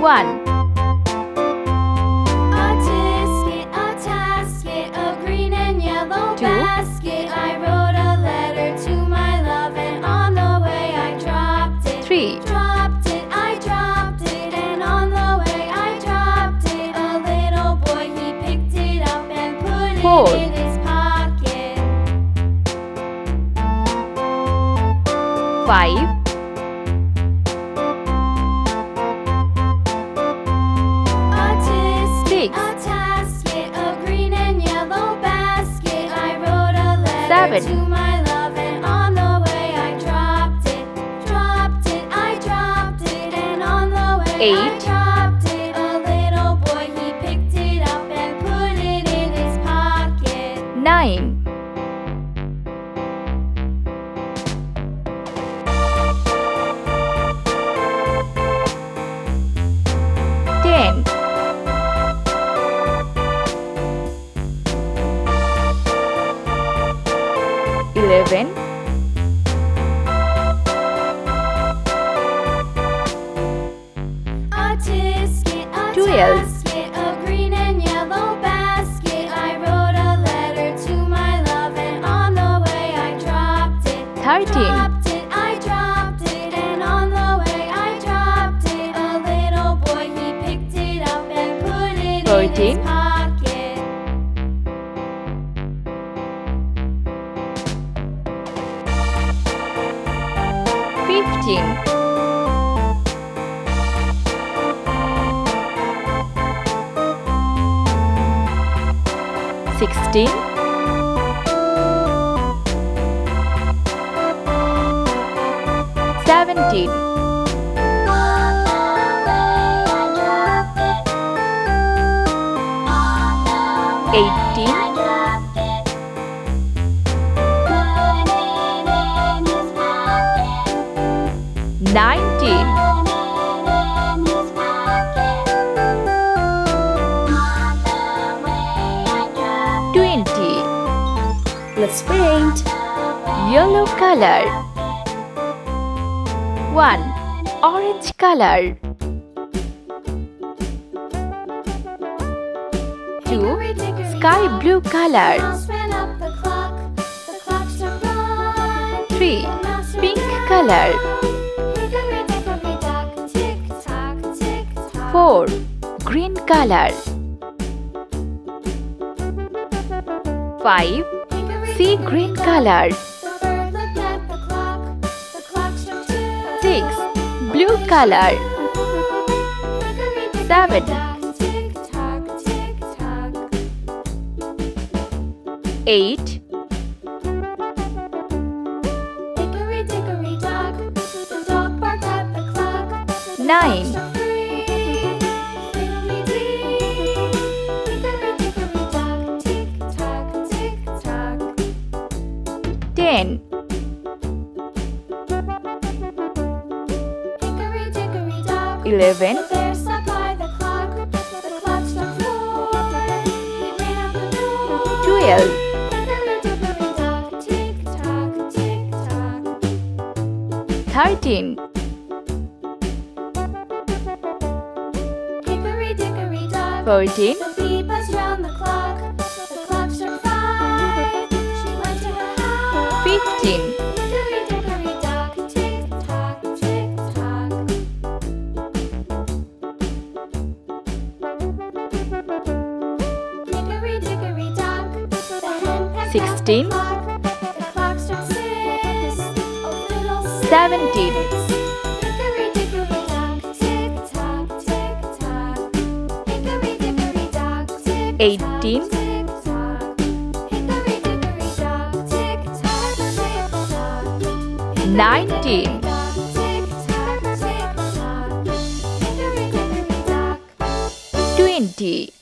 1, A tasket, a green and yellow 2, basket. I wrote a letter to my love, and on the way I dropped it. 3, I dropped it, and on the way I dropped it. A little boy, he picked it up and put 4, it in his pocket. 5, A tasket, a green and yellow basket. I wrote a letter 7, to my love, and on the way I dropped it. I dropped it, and on the way I 8, dropped it. A little boy, he picked it up and put it in his pocket. 9, 10, 11, 12, A green and yellow basket. I wrote a letter to my love, and on the way I dropped it. 13, I dropped it, and on the way I dropped it. A little boy, he picked it up and put it in 14, his pocket. 15, 16, 17, 18, 19, 20. Let's paint. Yellow color. 1, orange color. 2, sky blue color. 3, pink color. 4, green color. 5, sea green color. 6, blue color. 7, 8, 9, 10, 11, 12, 13, 14, 15, 16, 17, 18, 19, 20.